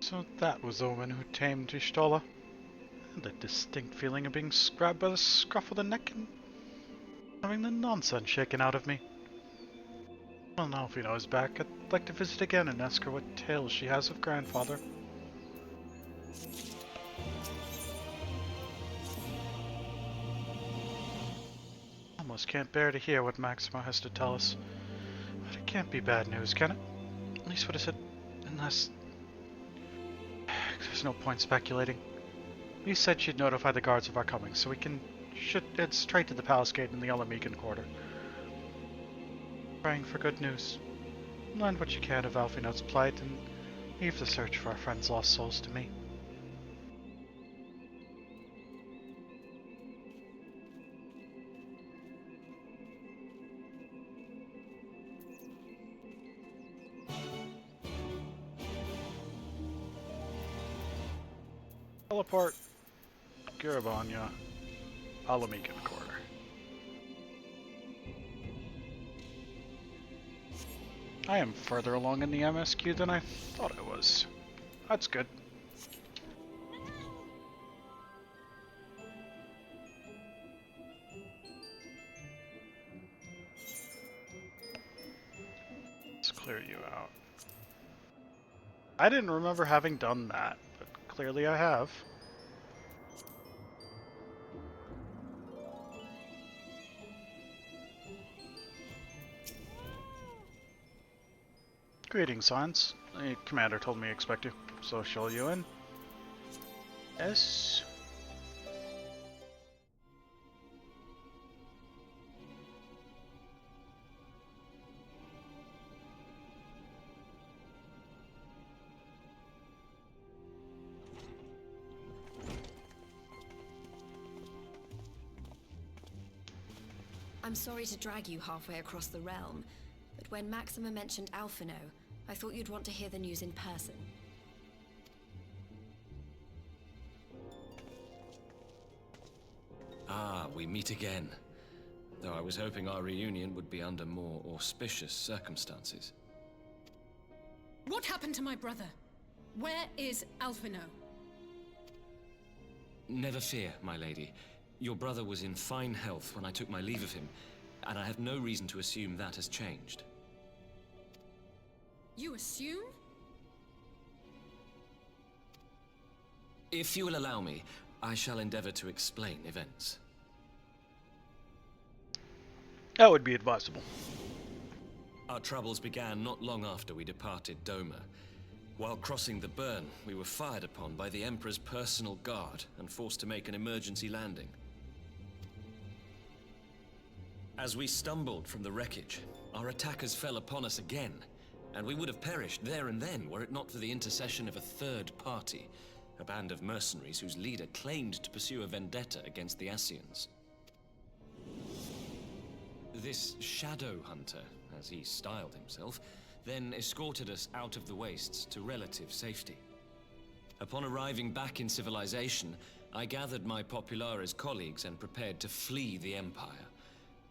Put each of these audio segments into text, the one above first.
So that was the woman who tamed Ishtola. And a distinct feeling of being grabbed by the scruff of the neck and having the nonsense shaken out of me. Well, now Fino is back, I'd like to visit again and ask her what tales she has of grandfather. Almost can't bear to hear what Maxima has to tell us. But it can't be bad news, can it? At least what is it? Unless... There's no point speculating. We said she'd notify the guards of our coming, so we should head straight to the palace gate in the Alamegan quarter. Praying for good news. Learn what you can of Alphinaud's plight, and leave the search for our friend's lost souls to me. Teleport Garabanya, Alamegan quarter. I am further along in the MSQ than I thought I was. That's good. Let's clear you out. I didn't remember having done that, but clearly I have. Greetings, Hans. The commander told me to expect you, so show you in. Yes. I'm sorry to drag you halfway across the realm, but when Maxima mentioned Alphino, I thought you'd want to hear the news in person. Ah, we meet again. Though I was hoping our reunion would be under more auspicious circumstances. What happened to my brother? Where is Alphino? Never fear, my lady. Your brother was in fine health when I took my leave of him, and I have no reason to assume that has changed. You assume? If you will allow me, I shall endeavor to explain events. That would be advisable. Our troubles began not long after we departed Doma. While crossing the burn, we were fired upon by the Emperor's personal guard and forced to make an emergency landing. As we stumbled from the wreckage, our attackers fell upon us again, and we would have perished there and then were it not for the intercession of a third party, a band of mercenaries whose leader claimed to pursue a vendetta against the Ascians. This shadow hunter, as he styled himself, then escorted us out of the wastes to relative safety. Upon arriving back in civilization, I gathered my Populares colleagues and prepared to flee the Empire.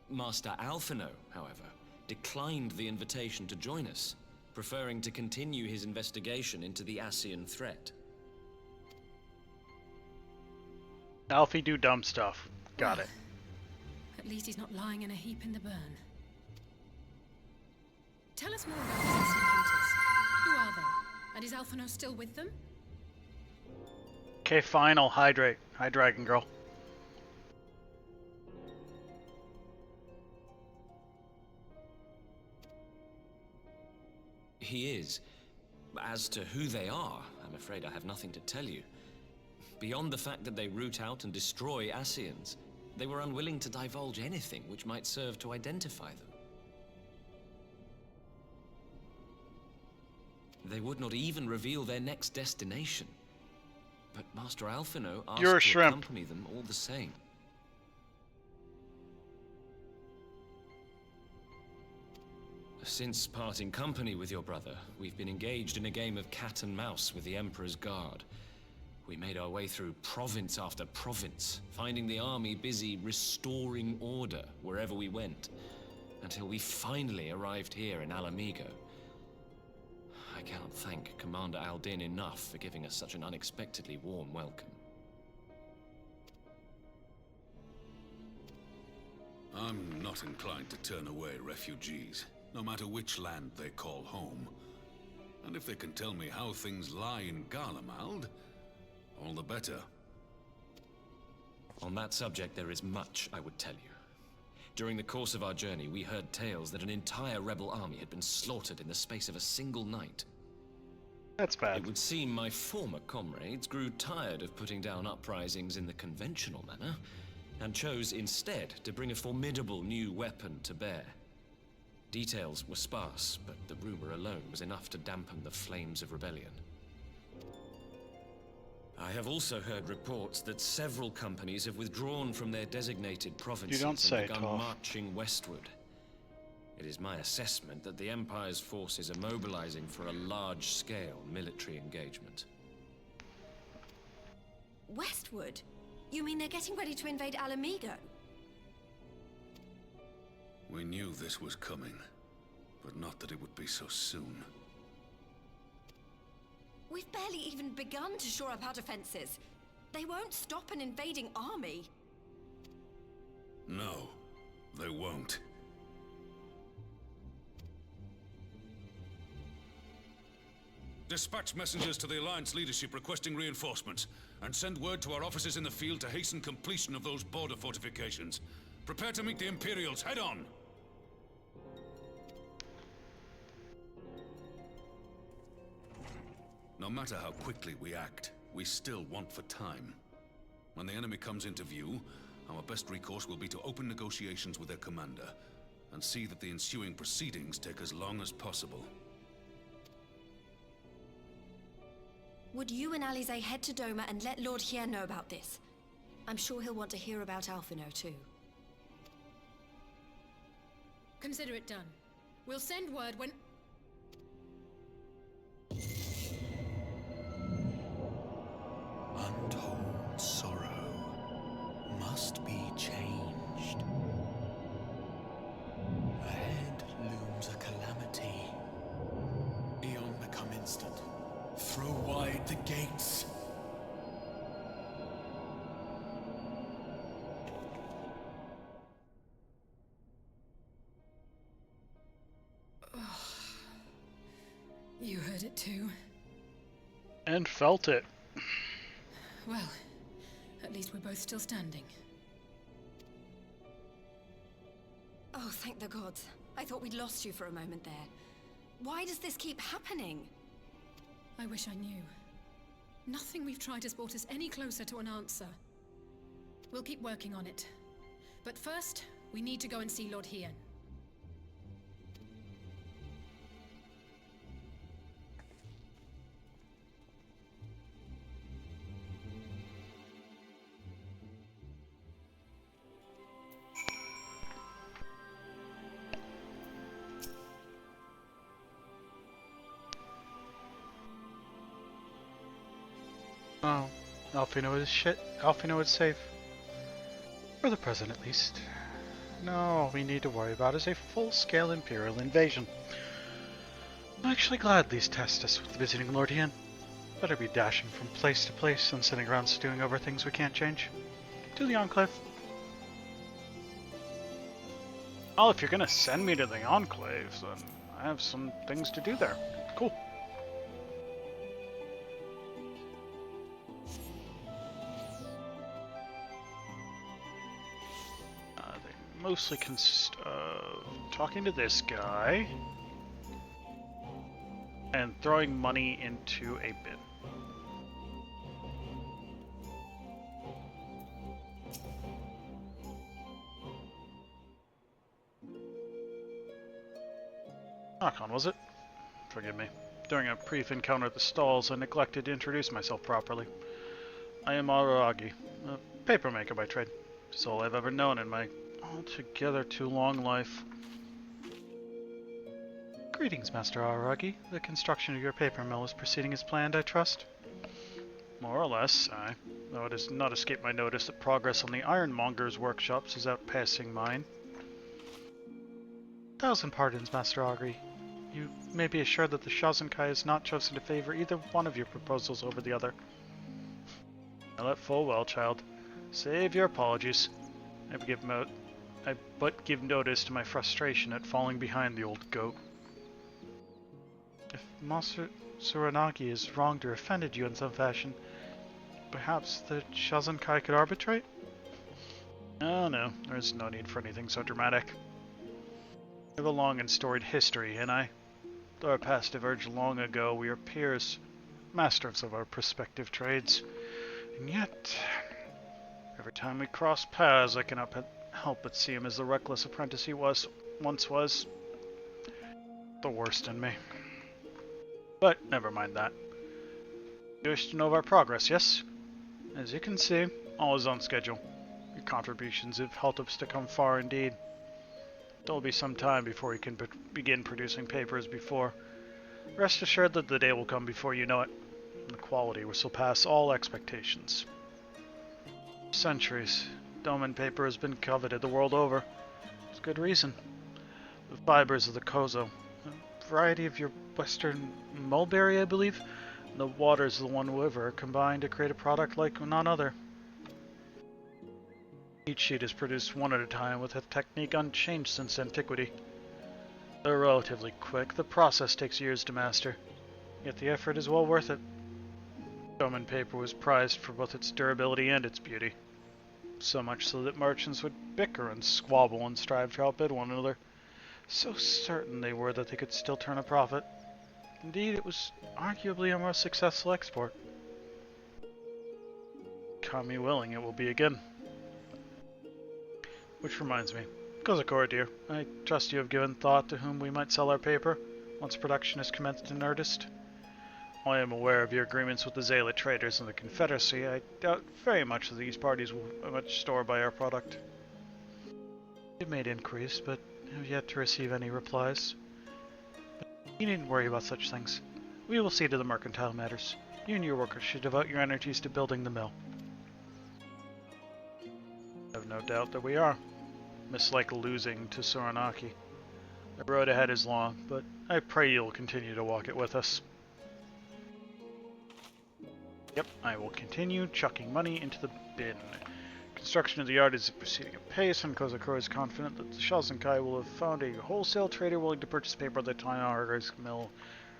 Master Alphino, however, declined the invitation to join us, preferring to continue his investigation into the Ascian threat. Alfie do dumb stuff. Got it. At least he's not lying in a heap in the burn. Tell us more about these Ascian hunters. Who are they? And is Alphino still with them? Okay, fine, I'll hydrate. Hi, Dragon Girl. He is. As to who they are, I'm afraid I have nothing to tell you. Beyond the fact that they root out and destroy Ascians, they were unwilling to divulge anything which might serve to identify them. They would not even reveal their next destination. But Master Alphino asked You're a to shrimp. accompany them all the same. Since parting company with your brother, we've been engaged in a game of cat and mouse with the Emperor's Guard. We made our way through province after province, finding the army busy restoring order wherever we went, until we finally arrived here in Alamigo. I can't thank Commander Aldin enough for giving us such an unexpectedly warm welcome. I'm not inclined to turn away refugees, no matter which land they call home. And if they can tell me how things lie in Garlemald, all the better. On that subject, there is much I would tell you. During the course of our journey, we heard tales that an entire rebel army had been slaughtered in the space of a single night. That's bad. It would seem my former comrades grew tired of putting down uprisings in the conventional manner, and chose instead to bring a formidable new weapon to bear. Details were sparse, but the rumor alone was enough to dampen the flames of rebellion. I have also heard reports that several companies have withdrawn from their designated provinces and begun marching westward. It is my assessment that the Empire's forces are mobilizing for a large-scale military engagement. Westward? You mean they're getting ready to invade Alamigo? We knew this was coming, but not that it would be so soon. We've barely even begun to shore up our defenses. They won't stop an invading army. No, they won't. Dispatch messengers to the Alliance leadership requesting reinforcements, and send word to our officers in the field to hasten completion of those border fortifications. Prepare to meet the Imperials head on! No matter how quickly we act, we still want for time. When the enemy comes into view, our best recourse will be to open negotiations with their commander, and see that the ensuing proceedings take as long as possible. Would you and Alize head to Doma and let Lord Hien know about this? I'm sure he'll want to hear about Alphino too. Consider it done. We'll send word when... Untold sorrow must be changed. Ahead looms a calamity. Eon become instant. Throw wide the gates. You heard it too. And felt it. Well, at least we're both still standing. Oh, thank the gods. I thought we'd lost you for a moment there. Why does this keep happening? I wish I knew. Nothing we've tried has brought us any closer to an answer. We'll keep working on it. But first, we need to go and see Lord Hien. Oh, Alphino is shit. Alphino is safe. For the present, at least. No, all we need to worry about is a full-scale Imperial invasion. I'm actually glad these test us with visiting Lord Hien. Better be dashing from place to place than sitting around stewing over things we can't change. To the Enclave. Well, if you're gonna send me to the Enclave, then I have some things to do there. Cool. Mostly consist of talking to this guy and throwing money into a bin. Knock-on, was it? Forgive me. During a brief encounter at the stalls, I neglected to introduce myself properly. I am Araragi, a papermaker by trade. It's all I've ever known in my altogether too long life. Greetings, Master Araragi. The construction of your paper mill is proceeding as planned, I trust? More or less, though it has not escaped my notice that progress on the ironmonger's workshops is outpacing mine. 1,000 pardons, Master Augury. You may be assured that the Shazenkai has not chosen to favor either one of your proposals over the other. I let full well, child. Save your apologies. I but give notice to my frustration at falling behind the old goat. If Master Tsuranagi is wronged or offended you in some fashion, perhaps the Shazenkai could arbitrate? Oh no, there's no need for anything so dramatic. We have a long and storied history, and though our past diverged long ago, we are peers, masters of our respective trades. And yet, every time we cross paths, I cannot help but see him as the reckless apprentice he once was. The worst in me. But never mind that. You wish to know of our progress, yes? As you can see, all is on schedule. Your contributions have helped us to come far indeed. There will be some time before we can begin producing paper as before. Rest assured that the day will come before you know it. The quality will surpass all expectations. For centuries, Doman paper has been coveted the world over. With good reason. The fibers of the kozo, a variety of your western mulberry, I believe, and the waters of the one river combine to create a product like none other. Each sheet is produced one at a time with a technique unchanged since antiquity. Though relatively quick, the process takes years to master, yet the effort is well worth it. Doman paper was prized for both its durability and its beauty, so much so that merchants would bicker and squabble and strive to outbid one another, so certain they were that they could still turn a profit. Indeed, it was arguably our most successful export. Kami willing, it will be again. Which reminds me, Kozakura dear, I trust you have given thought to whom we might sell our paper, once production is commenced in earnest. While I am aware of your agreements with the Zealot traders and the Confederacy, I doubt very much that these parties will much store by our product. We've made inquiries, but have yet to receive any replies. But you needn't worry about such things. We will see to the mercantile matters. You and your workers should devote your energies to building the mill. I have no doubt that we are. Mislike losing to Tsuranaki. The road ahead is long, but I pray you'll continue to walk it with us. Yep, I will continue chucking money into the bin. Construction of the yard is proceeding apace, and Kozakura is confident that the Shazenkai will have found a wholesale trader willing to purchase paper at the Tainara's mill,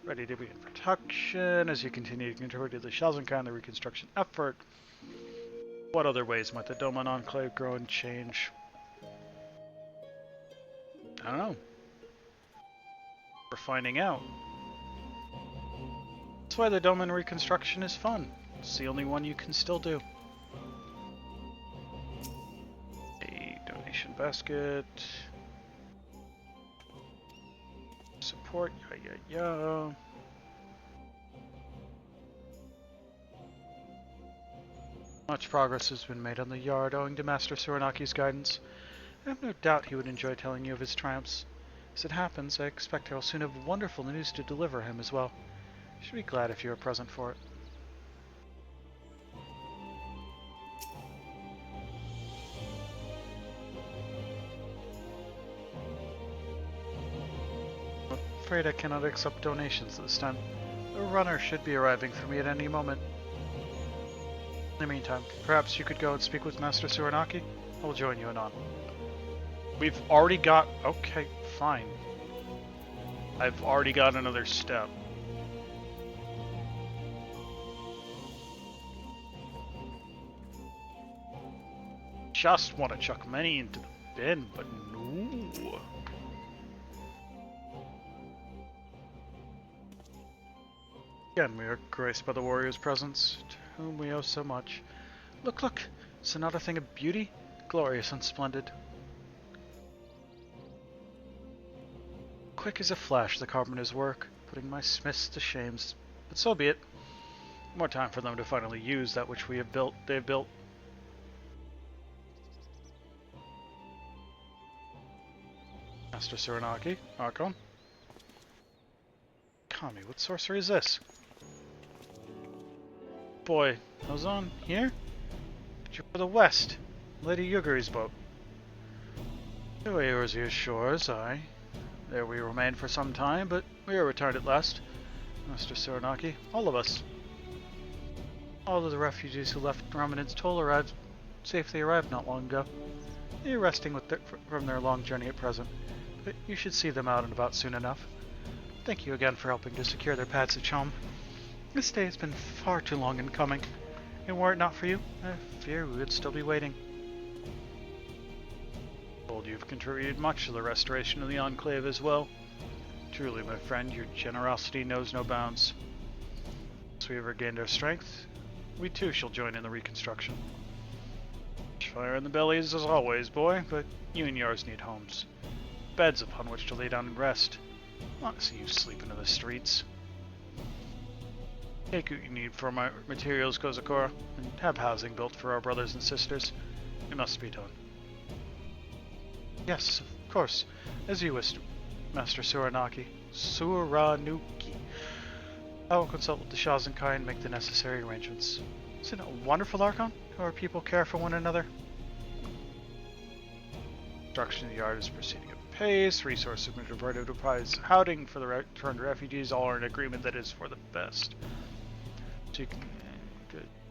ready to begin production. As you continue to contribute to the Shazenkai and the reconstruction effort, what other ways might the Doman Enclave grow and change? I don't know. We're finding out. That's why the Doman reconstruction is fun. It's the only one you can still do. A donation basket. Support, yeah. Much progress has been made on the yard owing to Master Tsuranaki's guidance. I have no doubt he would enjoy telling you of his triumphs. As it happens, I expect I will soon have wonderful news to deliver him as well. I should be glad if you are present for it. I'm afraid I cannot accept donations this time. A runner should be arriving for me at any moment. In the meantime, perhaps you could go and speak with Master Tsuranaki? I will join you anon. We've already got... Okay, fine. I've already got another step. Just want to chuck money into the bin, but no. Again, we are graced by the warrior's presence, to whom we owe so much. Look, look! Is it not a thing of beauty? Glorious and splendid. Quick as a flash, the carpenter's work, putting my smiths to shame, but so be it. More time for them to finally use that which we have built. They have built. Master Tsuranaki, Archon. Kami, what sorcery is this? Boy, Ozon, here? But you're for the west, Lady Yuguri's boat. The way yours here shores, aye. There we remained for some time, but we are returned at last. Master Suranaki, all of us. All of the refugees who left Ramanid's Toll safely arrived not long ago. They are resting from their long journey at present, but you should see them out and about soon enough. Thank you again for helping to secure their passage home. This day has been far too long in coming, and were it not for you, I fear we would still be waiting. Told you've contributed much to the restoration of the Enclave as well. Truly, my friend, your generosity knows no bounds. Once we have regained our strength, we too shall join in the reconstruction. Fire in the bellies as always, boy, but you and yours need homes. Beds upon which to lay down and rest. Not to see you sleeping in the streets. Take what you need for my materials, Kozakura, and have housing built for our brothers and sisters. It must be done. Yes, of course, as you wish, Master Suranuki. I will consult with the Shazenkai and make the necessary arrangements. Isn't it a wonderful Archon, how our people care for one another? Construction of the yard is proceeding at pace. Resources have been diverted to provide housing for the returned refugees. All are in agreement that it is for the best. So you can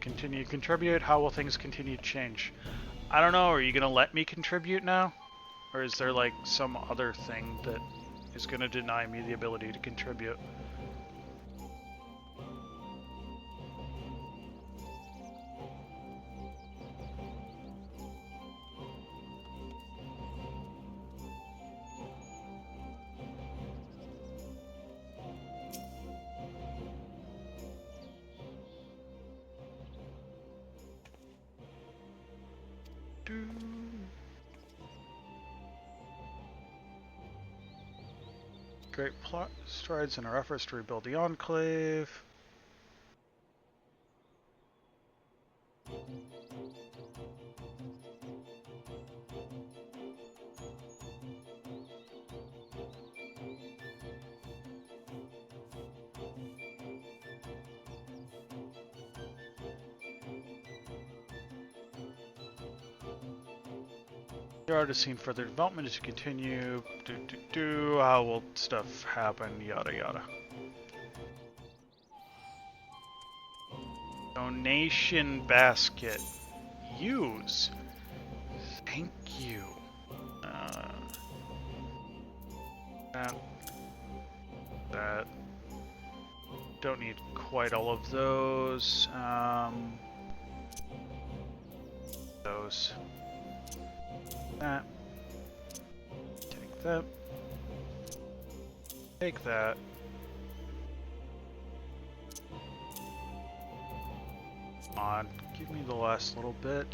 continue to contribute. How will things continue to change? I don't know. Are you going to let me contribute now? Or is there like some other thing that is going to deny me the ability to contribute? Great plot strides in our efforts to rebuild the Enclave. The art has seen further development as you continue. How will stuff happen? Yada yada. Donation basket. Use. Thank you. That. Don't need quite all of those. Those. That. Take that. Take that. Come on, give me the last little bit.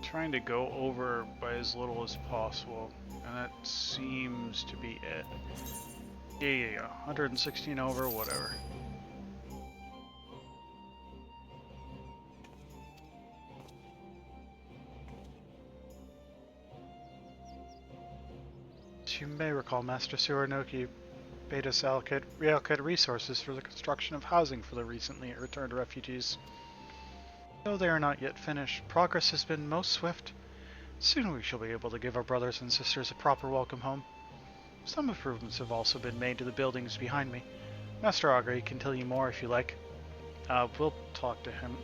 Trying to go over by as little as possible, and that seems to be it. Yeah. 116 over, whatever. As you may recall, Master Suranuki bade us reallocate resources for the construction of housing for the recently returned refugees. Though they are not yet finished, progress has been most swift. Soon we shall be able to give our brothers and sisters a proper welcome home. Some improvements have also been made to the buildings behind me. Master Augury can tell you more if you like. We'll talk to him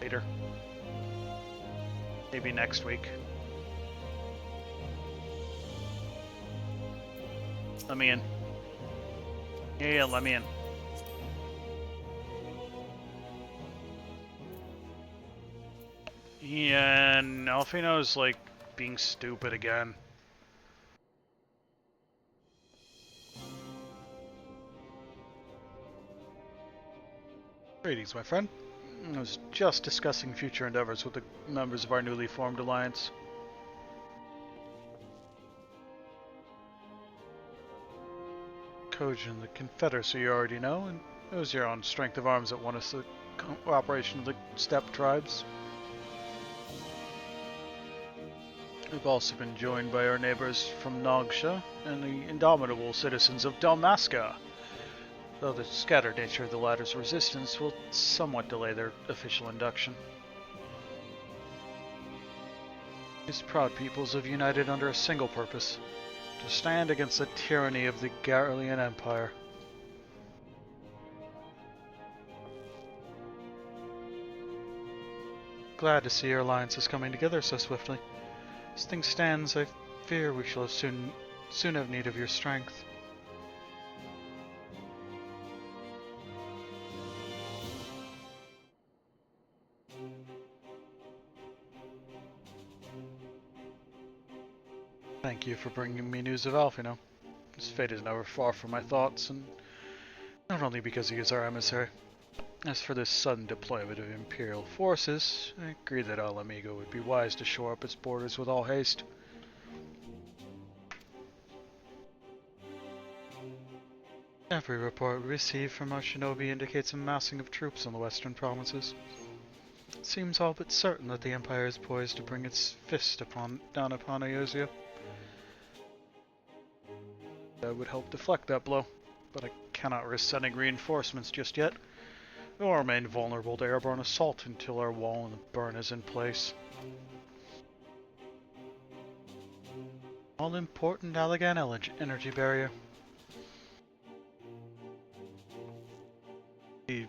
later. Maybe next week. Let me in. Yeah, let me in. Yeah, and Alfino's like being stupid again. Greetings, my friend. I was just discussing future endeavors with the members of our newly formed alliance. Kojin, the Confederacy you already know, and it was your own strength of arms that won us the cooperation of the steppe tribes. We've also been joined by our neighbors from Nagsha and the indomitable citizens of Dalmasca, though the scattered nature of the latter's resistance will somewhat delay their official induction. These proud peoples have united under a single purpose: to stand against the tyranny of the Garlean Empire. Glad to see your alliance is coming together so swiftly. As things stands, I fear we shall soon have need of your strength. Thank you for bringing me news of Alfino. His fate is never far from my thoughts, and not only because he is our emissary. As for this sudden deployment of Imperial forces, I agree that Al Amigo would be wise to shore up its borders with all haste. Every report we receive from our shinobi indicates a massing of troops in the western provinces. It seems all but certain that the Empire is poised to bring its fist down upon Eorzea. I would help deflect that blow, but I cannot risk sending reinforcements just yet. We'll remain vulnerable to airborne assault until our wall in the burn is in place. All-important Allagan energy barrier. The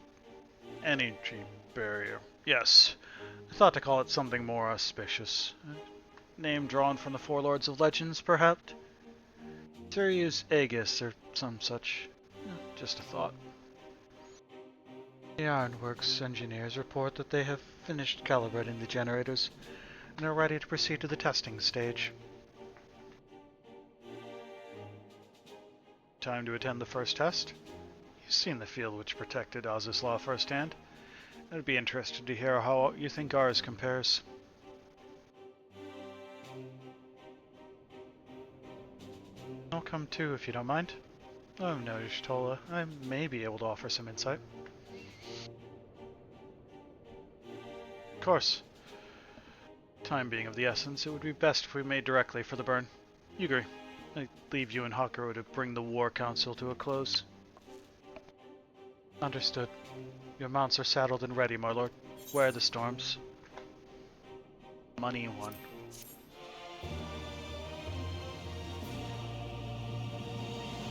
energy barrier. Yes. I thought to call it something more auspicious. A name drawn from the Four Lords of Legends, perhaps? Sirius Aegis or some such. Just a thought. The Ironworks engineers report that they have finished calibrating the generators and are ready to proceed to the testing stage. Time to attend the first test. You've seen the field which protected Azislaw firsthand. I'd be interested to hear how you think ours compares. I'll come too if you don't mind. Oh no, Y'shtola, I may be able to offer some insight. Of course. Time being of the essence, it would be best if we made directly for the burn. You agree. I leave you and Hakuro to bring the War Council to a close. Understood. Your mounts are saddled and ready, my lord. Where are the storms? Money one.